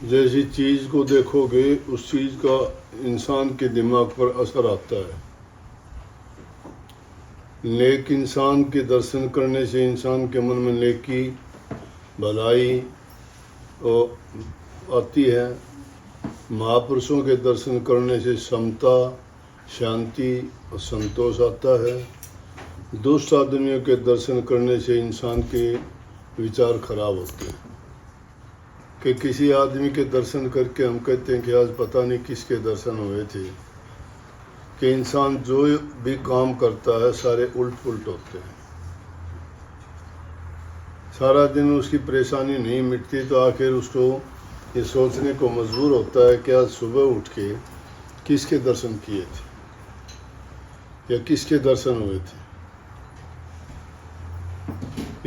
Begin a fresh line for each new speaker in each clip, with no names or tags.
जैसी चीज़ को देखोगे उस चीज़ का इंसान के दिमाग पर असर आता है। नेक इंसान के दर्शन करने से इंसान के मन में नेकी, भलाई और आती है। महापुरुषों के दर्शन करने से समता, शांति और संतोष आता है। दुष्ट आदमियों के दर्शन करने से इंसान के विचार खराब होते हैं। कि किसी आदमी के दर्शन करके हम कहते हैं कि आज पता नहीं किसके दर्शन हुए थे, कि इंसान जो भी काम करता है सारे उल्ट पुल्ट होते हैं। सारा दिन उसकी परेशानी नहीं मिटती तो आखिर उसको ये सोचने को मजबूर होता है कि आज सुबह उठ के किसके दर्शन किए थे या किसके दर्शन हुए थे।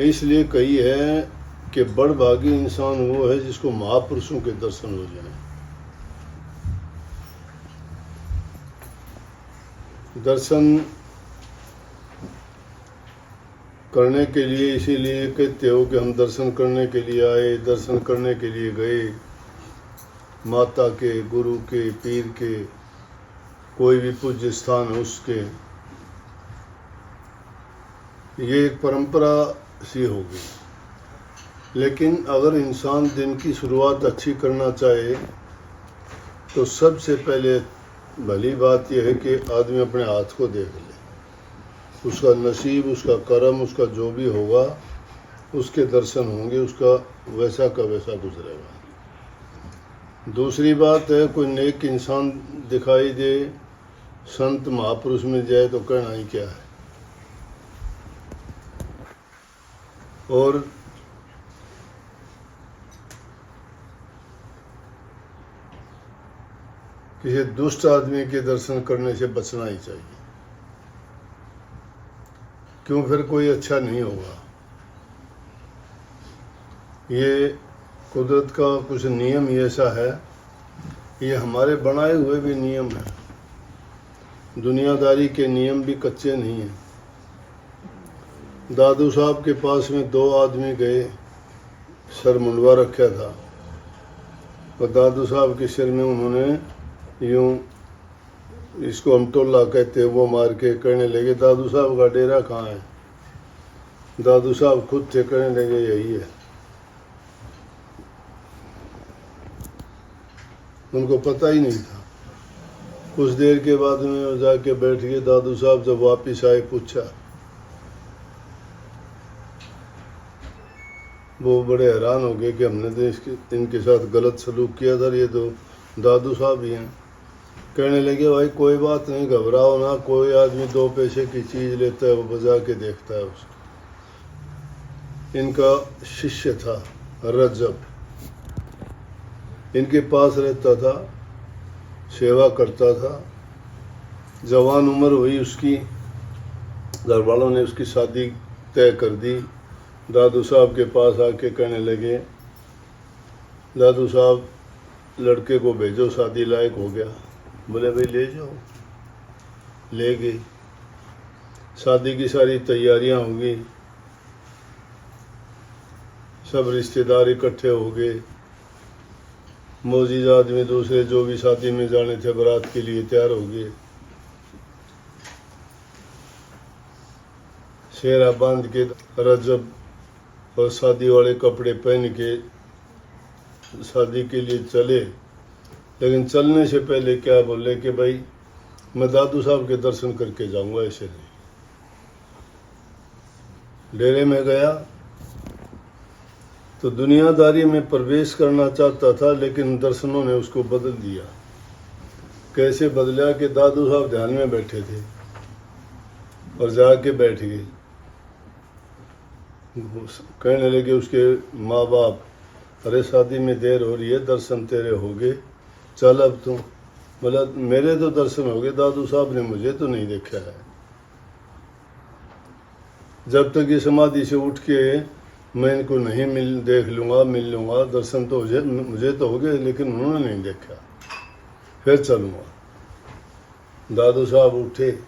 इसलिए कही है कि बड़भागी इंसान वो है जिसको महापुरुषों के दर्शन हो जाए। दर्शन करने के लिए इसीलिए कहते हो कि हम दर्शन करने के लिए आए, दर्शन करने के लिए गए। माता के, गुरु के, पीर के, कोई भी पूज्य स्थान है उसके, ये एक परंपरा सी हो गई। लेकिन अगर इंसान दिन की शुरुआत अच्छी करना चाहे तो सबसे पहले भली बात यह है कि आदमी अपने हाथ को देख ले। उसका नसीब, उसका कर्म, उसका जो भी होगा उसके दर्शन होंगे, उसका वैसा का वैसा गुजरेगा। दूसरी बात है कोई नेक इंसान दिखाई दे, संत महापुरुष मिल जाए तो कहना ही क्या है। और किसी दुष्ट आदमी के दर्शन करने से बचना ही चाहिए, क्यों फिर कोई अच्छा नहीं होगा। ये कुदरत का कुछ नियम ही ऐसा है, ये हमारे बनाए हुए भी नियम हैं। दुनियादारी के नियम भी कच्चे नहीं हैं। दादू साहब के पास में दो आदमी गए, सर मुंडवा रखा था और दादू साहब के सिर में उन्होंने यूं, इसको हम टोला कहते हैं, वो मार के कहने लगे दादू साहब का डेरा कहाँ है। दादू साहब खुद थे, कहने लगे यही है। उनको पता ही नहीं था। कुछ देर के बाद में वो जाके बैठ गए। दादू साहब जब वापिस आए पूछा, वो बड़े हैरान हो गए कि हमने तो इनके साथ गलत सलूक किया था, ये तो दादू साहब ही हैं। कहने लगे भाई कोई बात नहीं, घबराओ ना, कोई आदमी दो पैसे की चीज़ लेता है वो बजा के देखता है उसको। इनका शिष्य था रजब, इनके पास रहता था, सेवा करता था। जवान उम्र हुई उसकी, घर वालों ने उसकी शादी तय कर दी। दादू साहब के पास आके कहने लगे दादू साहब लड़के को भेजो, शादी लायक हो गया। बोले भाई ले जाओ। ले गई। शादी की सारी तैयारियां हो गई, सब रिश्तेदार इकट्ठे हो गए। मौजूद आदमी दूसरे जो भी शादी में जाने थे बारात के लिए तैयार हो गए। सेहरा बांध के रजब और शादी वाले कपड़े पहन के शादी के लिए चले। लेकिन चलने से पहले क्या बोले कि भाई मैं दादू साहब के दर्शन करके जाऊंगा, ऐसे नहीं। डेरे में गया तो दुनियादारी में प्रवेश करना चाहता था, लेकिन दर्शनों ने उसको बदल दिया। कैसे बदला कि दादू साहब ध्यान में बैठे थे और जाके बैठ गए। कहने लगे उसके माँ बाप, अरे शादी में देर हो रही है, दर्शन तेरे हो गए, चल अब तू। बोला मेरे तो दर्शन हो गए, दादू साहब ने मुझे तो नहीं देखा है। जब तक ये समाधि से उठ के मैं इनको नहीं देख लूँगा, मिल लूँगा, दर्शन तो मुझे तो हो गए, लेकिन उन्होंने नहीं देखा, फिर चलूँगा। दादू साहब उठे।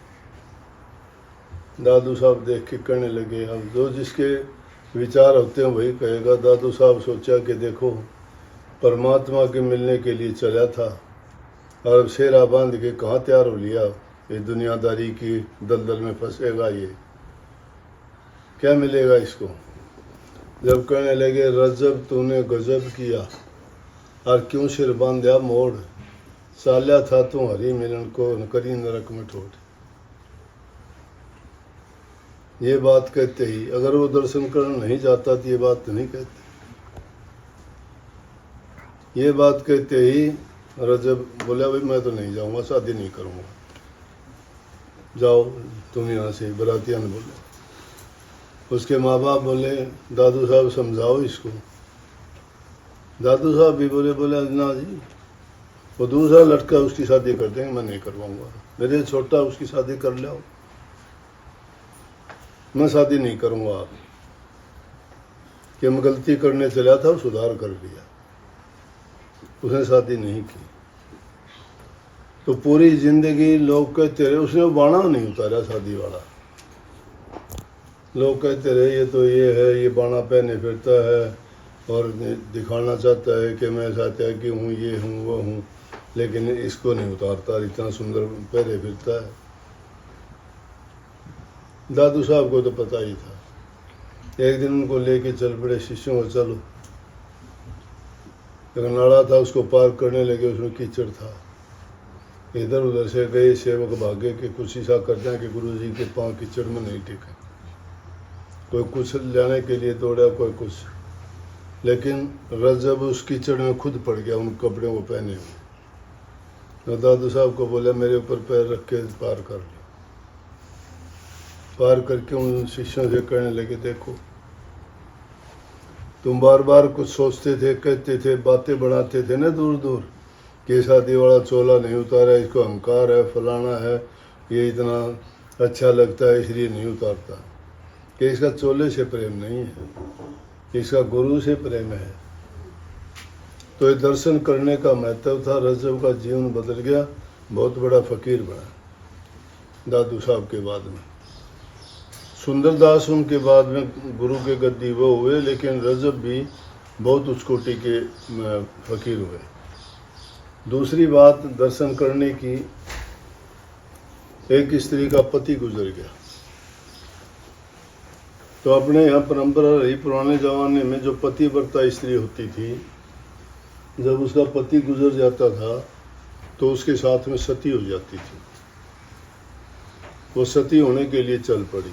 दादू साहब देख के कहने लगे, अब जो जिसके विचार होते हैं वही कहेगा। दादू साहब सोचा कि देखो परमात्मा के मिलने के लिए चला था और अब शेरा बांध के कहाँ तैयार हो लिया, ये दुनियादारी की दलदल में फंसेगा, ये क्या मिलेगा इसको। जब कहने लगे रजब तूने गजब किया और क्यों सिर बांधा मोड़, साल्या था तू हरी मिलन को करी नरक में ठोड़। ये बात कहते ही अगर वो दर्शन करने नहीं जाता तो ये बात तो नहीं कहते। ये बात कहते ही रजब बोला भाई मैं तो नहीं जाऊंगा, शादी नहीं करूंगा, जाओ तुम यहाँ से, बरातिया ने बोले। उसके माँ बाप बोले दादू साहब समझाओ इसको। दादू साहब भी बोले ना जी, वो दूसरा लड़का उसकी शादी कर देंगे, मैं नहीं करवाऊंगा, मेरे छोटा उसकी शादी कर लो, मैं शादी नहीं करूंगा। आप कि मैं गलती करने चला था, सुधार कर लिया, उसने शादी नहीं की। तो पूरी जिंदगी लोग कहते रहे, उसने वो बाणा नहीं उतारा शादी वाला। लोग कहते रहे ये तो ये है, ये बाणा पहने फिरता है और दिखाना चाहता है कि मैं चाहता कि हूँ, ये हूँ, वो हूँ, लेकिन इसको नहीं उतारता, इतना सुंदर पहने फिरता है। दादू साहब को तो पता ही था। एक दिन उनको लेके चल पड़े शिष्यों को, चलो। एक नाला था, उसको पार करने लगे, उसमें कीचड़ था। इधर उधर से गए सेवक भागे कि कुछ ऐसा कर दें कि गुरु जी के पाँव कीचड़ में नहीं टिके। कोई कुछ लेने के लिए दौड़ा, कोई कुछ, लेकिन रजब उस कीचड़ में खुद पड़ गया उन कपड़ों को पहने हुए। तो दादू साहब को बोला मेरे ऊपर पैर रख के पार कर लो। पार करके उन शिष्यों से कहने लगे देखो तुम बार बार कुछ सोचते थे, कहते थे, बातें बढ़ाते थे ना दूर दूर कि शादी वाला चोला नहीं उतारा, इसको अहंकार है, फलाना है, ये इतना अच्छा लगता है इसलिए नहीं उतारता। कि इसका चोले से प्रेम नहीं है, इसका गुरु से प्रेम है। तो ये दर्शन करने का महत्व था। रजब का जीवन बदल गया, बहुत बड़ा फकीर बना दादू साहब के बाद में। सुंदरदास उनके बाद में गुरु के गद्दी वो हुए, लेकिन रजब भी बहुत उच्च कोटि के फकीर हुए। दूसरी बात दर्शन करने की, एक स्त्री का पति गुजर गया। तो अपने यहाँ परंपरा रही पुराने ज़माने में, जो पतिव्रता स्त्री होती थी, जब उसका पति गुजर जाता था तो उसके साथ में सती हो जाती थी। वो सती होने के लिए चल पड़ी।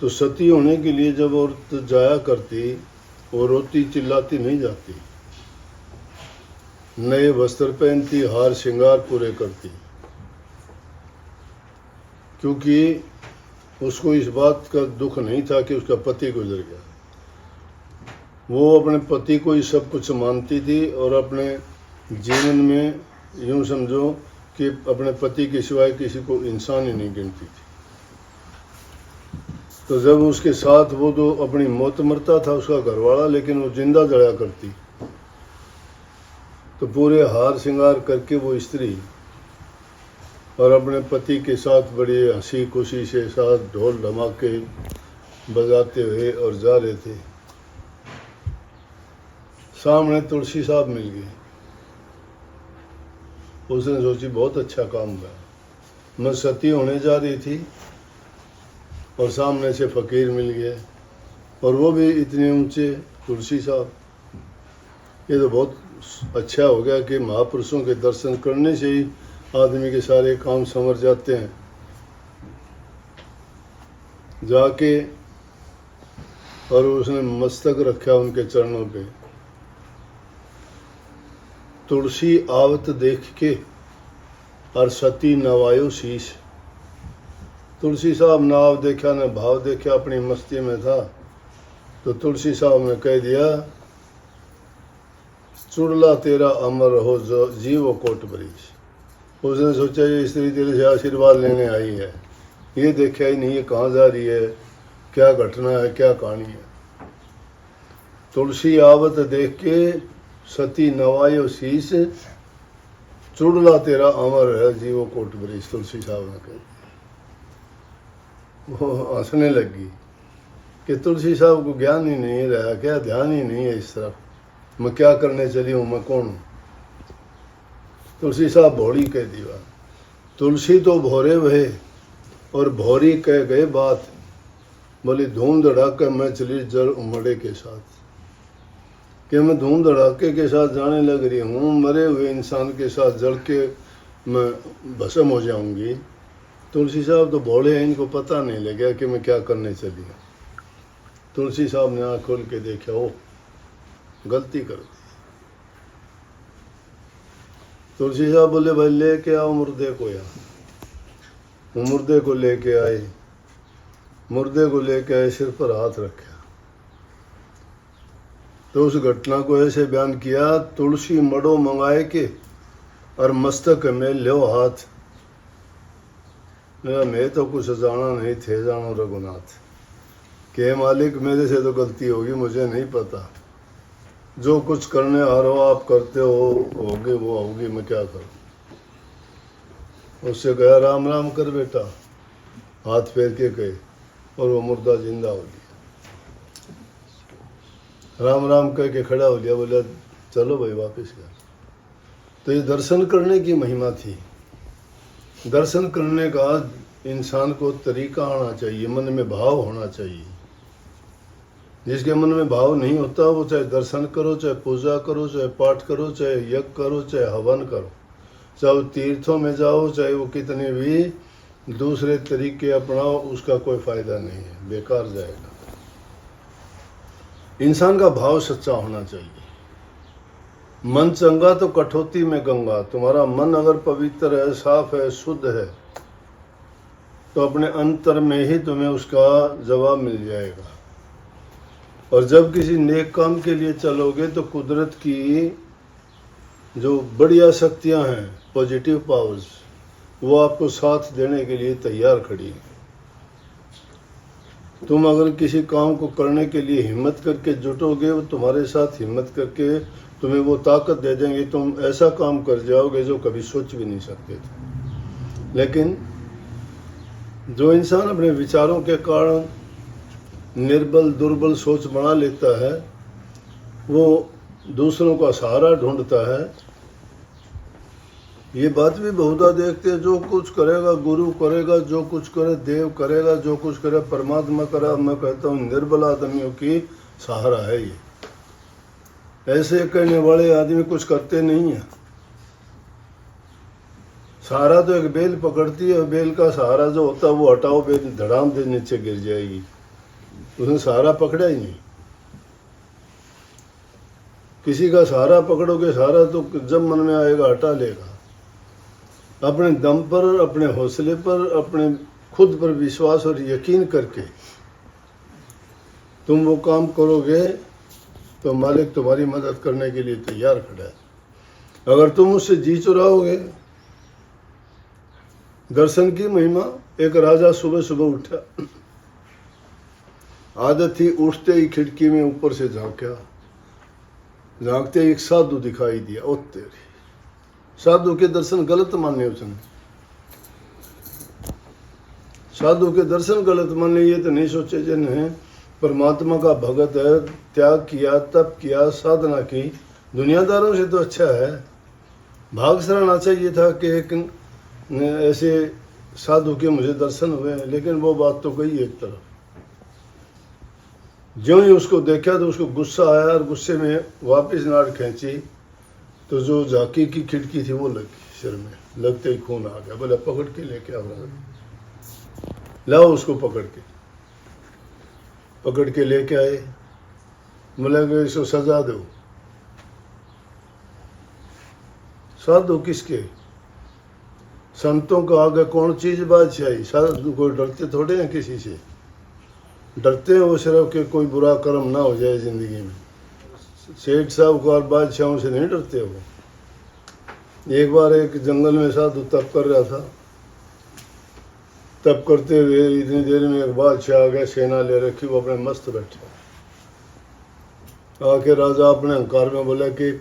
तो सती होने के लिए जब औरत जाया करती, वो रोती चिल्लाती नहीं जाती, नए वस्त्र पहनती, हार श्रृंगार पूरे करती, क्योंकि उसको इस बात का दुख नहीं था कि उसका पति गुजर गया। वो अपने पति को ही सब कुछ मानती थी और अपने जीवन में यूँ समझो कि अपने पति के सिवाय किसी को इंसान ही नहीं गिनती थी। तो जब उसके साथ वो तो अपनी मौत मरता था उसका घरवाला, लेकिन वो जिंदा जला करती, तो पूरे हार श्रृंगार करके वो स्त्री और अपने पति के साथ बड़ी हंसी खुशी से साथ ढोल धमाके बजाते हुए और जा रहे थे। सामने तुलसी साहब मिल गए। उसने सोची बहुत अच्छा काम हुआ, मैं सती होने जा रही थी और सामने से फकीर मिल गए, और वो भी इतने ऊंचे तुलसी साहब। ये तो बहुत अच्छा हो गया कि महापुरुषों के दर्शन करने से ही आदमी के सारे काम संवर जाते हैं। जाके और उसने मस्तक रखा उनके चरणों पे। तुलसी आवत देख के और सती नवायो शीश। तुलसी साहब नाव देखा न भाव देखा, अपनी मस्ती में था। तो तुलसी साहब ने कह दिया चुड़ला तेरा अमर हो जीवो कोट बरीश। उसने सोचा ये स्त्री तेरे से आशीर्वाद लेने आई है, ये देखा ही नहीं ये कहाँ जा रही है, क्या घटना है, क्या कहानी है। तुलसी आवत देख के सती नवायो शीश, चुड़ला तेरा अमर है जीवो कोट बरीश। तुलसी साहब ने कहा। वो हंसने लगी कि तुलसी साहब को ज्ञान ही नहीं रहा क्या, ध्यान ही नहीं है इस तरफ। मैं क्या करने चली हूँ, मैं कौन हूँ। तुलसी साहब भोली कह दीवा, तुलसी तो भोरे भये और भोरी कह गए बात, बोली धूम धड़ाके मैं चली जड़ उमड़े के साथ, कि मैं धूम धड़ाके के साथ जाने लग रही हूँ, मरे हुए इंसान के साथ जड़ के मैं भस्म हो जाऊंगी। तुलसी साहब तो भोले हैं, इनको पता नहीं लगा कि मैं क्या करने चली हूँ। तुलसी साहब ने आँख खोल के देखा, ओ गलती कर दी। तुलसी साहब बोले भाई लेके आओ मुर्दे को यहाँ। वो मुर्दे को लेके आए, मुर्दे को लेके आए, सिर पर हाथ रखा, तो उस घटना को ऐसे बयान किया, तुलसी मड़ो मंगाए के और मस्तक में लो हाथ, मैं तो कुछ जाना नहीं थे, जानो रघुनाथ, के मालिक मेरे से तो गलती होगी, मुझे नहीं पता, जो कुछ करने आ रहे हो आप करते होगे वो होगी, मैं क्या करूं। उससे कहा राम राम कर बेटा, हाथ फेर के कहे, और वो मुर्दा जिंदा हो गया। राम राम कह के खड़ा हो गया, बोला चलो भाई वापस घर। तो ये दर्शन करने की महिमा थी। दर्शन करने का इंसान को तरीका आना चाहिए, मन में भाव होना चाहिए। जिसके मन में भाव नहीं होता वो चाहे दर्शन करो, चाहे पूजा करो, चाहे पाठ करो, चाहे यज्ञ करो, चाहे हवन करो, चाहे वो तीर्थों में जाओ, चाहे वो कितने भी दूसरे तरीके अपनाओ, उसका कोई फायदा नहीं है, बेकार जाएगा। इंसान का भाव सच्चा होना चाहिए। मन चंगा तो कठौती में गंगा। तुम्हारा मन अगर पवित्र है, साफ है, शुद्ध है, तो अपने अंतर में ही तुम्हें उसका जवाब मिल जाएगा। और जब किसी नेक काम के लिए चलोगे तो कुदरत की जो बढ़िया शक्तियां हैं, पॉजिटिव पावर्स, वो आपको साथ देने के लिए तैयार खड़ी हैं। तुम अगर किसी काम को करने के लिए हिम्मत करके जुटोगे, वो तुम्हारे साथ हिम्मत करके तुम्हें वो ताकत दे देंगे, तुम ऐसा काम कर जाओगे जो कभी सोच भी नहीं सकते थे। लेकिन जो इंसान अपने विचारों के कारण निर्बल दुर्बल सोच बना लेता है, वो दूसरों का सहारा ढूंढता है। ये बात भी बहुधा देखते हैं, जो कुछ करेगा गुरु करेगा, जो कुछ करे देव करेगा, जो कुछ करे परमात्मा करेगा। मैं कहता हूँ निर्बल आदमियों की सहारा है ये। ऐसे कहने वाले आदमी कुछ करते नहीं है। सहारा तो एक बेल पकड़ती है, बेल का सहारा जो होता है वो हटाओ, बेल धड़ाम से नीचे गिर जाएगी, उसने सहारा पकड़ा ही नहीं। किसी का सहारा पकड़ोगे, सहारा तो जब मन में आएगा हटा लेगा। अपने दम पर, अपने हौसले पर, अपने खुद पर विश्वास और यकीन करके तुम वो काम करोगे तो मालिक तुम्हारी मदद करने के लिए तैयार खड़ा है। अगर तुम उससे जी चुराओगे। दर्शन की महिमा। एक राजा सुबह सुबह उठा, आदत थी उठते ही खिड़की में ऊपर से झांका, झांकते ही एक साधु दिखाई दिया। ओ तेरी, साधु के दर्शन गलत माने उसने, साधु के दर्शन गलत माने। ये तो नहीं सोचे जिन्हें परमात्मा का भगत है, त्याग किया, तप किया, साधना की, दुनियादारों से तो अच्छा है। भाग सराहना चाहिए था कि एक ऐसे साधु के मुझे दर्शन हुए, लेकिन वो बात तो गई एक तरफ। ज्यों ही उसको देखा तो उसको गुस्सा आया और गुस्से में वापस नाड़ खींची तो जो झांकी की खिड़की थी वो लगी सिर में, लगते ही खून आ गया। बोला पकड़ के लेके आओ, लाओ उसको पकड़ के लेके आए। बोला कि इसको सजा दो। साधु किसके? संतों का आगे कौन चीज बादशाही। साधु कोई डरते थोड़े हैं किसी से, डरते हैं वो सिर्फ कि कोई बुरा कर्म ना हो जाए जिंदगी में। सेठ साहूकार बादशाहों से नहीं डरते वो। एक बार एक जंगल में साधु तप कर रहा था, तप करते हुए इतनी देर में एक बादशाह आ गया, सेना ले रखी, वो अपने मस्त बैठे। आके राजा अपने अहंकार में बोला कि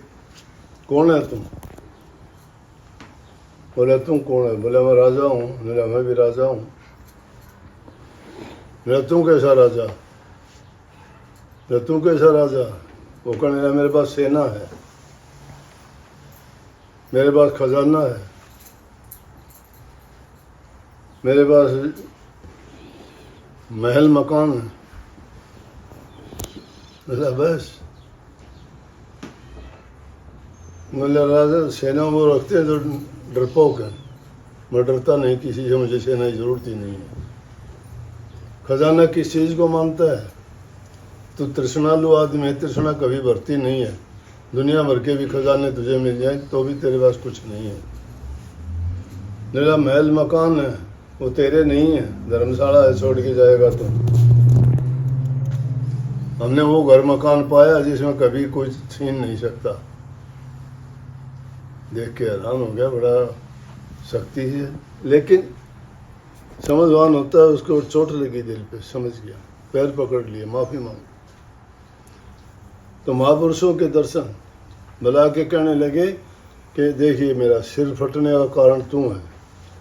कौन है तुम? बोला तुम कौन है? बोला मैं राजा हूँ। बोला मैं भी राजा हूँ। बोला तू कैसा राजा? बोला तू कैसा राजा? वो कहने लगा मेरे पास सेना है, मेरे पास खजाना है, मेरे पास महल मकान है। बोला बस। बोला राजा सेना वो रखते हैं तो डरपोक है, मैं डरता नहीं किसी से, मुझे सेना की जरूरत ही नहीं है। खजाना किस चीज़ को मानता है? तो तृष्णालु आदमी है, तृष्णा कभी भरती नहीं है। दुनिया भर के भी खजाने तुझे मिल जाए तो भी तेरे पास कुछ नहीं है। मेरा महल मकान है, वो तेरे नहीं है, धर्मशाला है, छोड़ के जाएगा तो। हमने वो घर मकान पाया जिसमें कभी कोई छीन नहीं सकता। देख के हैरान हो गया, बड़ा शक्ति है। लेकिन समझवान होता है, उसको चोट लगी दिल पे, समझ गया, पैर पकड़ लिए, माफी मांग। तो महापुरुषों के दर्शन बुला के कहने लगे कि देखिए मेरा सिर फटने का कारण तू है।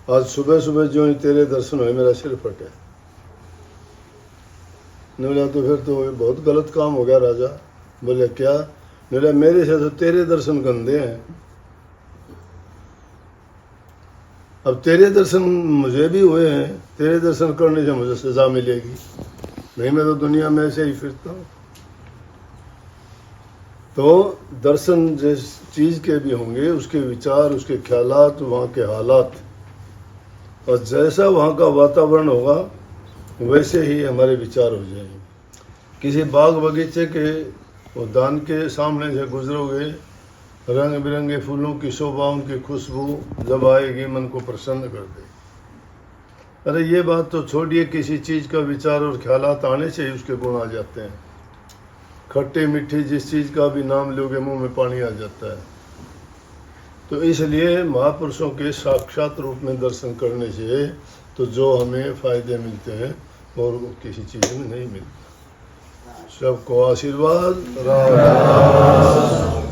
आज सुबह सुबह जो ही तेरे दर्शन हुए मेरा सिर फटे। बोला तो फिर तो बहुत गलत काम हो गया राजा। बोले क्या? बोला मेरे से तो तेरे दर्शन गंदे हैं, अब तेरे दर्शन मुझे भी हुए हैं, तेरे दर्शन करने से मुझे सजा मिलेगी। नहीं, मैं तो दुनिया में ऐसे ही फिरता हूँ। तो दर्शन जिस चीज़ के भी होंगे, उसके विचार, उसके ख्यालात, वहाँ के हालात, और जैसा वहाँ का वातावरण होगा वैसे ही हमारे विचार हो जाएंगे। किसी बाग बगीचे के उद्यान के सामने से गुजरोगे, रंग बिरंगे फूलों की शोभा, उनकी खुशबू जब आएगी मन को प्रसन्न कर दे। अरे ये बात तो छोड़िए, किसी चीज़ का विचार और ख्यालात आने से ही उसके गुण आ जाते हैं। खट्टे मीठे जिस चीज़ का भी नाम लोगे मुंह में पानी आ जाता है। तो इसलिए महापुरुषों के साक्षात रूप में दर्शन करने से तो जो हमें फ़ायदे मिलते हैं और किसी चीज़ में नहीं मिलता। सबको आशीर्वाद। राम।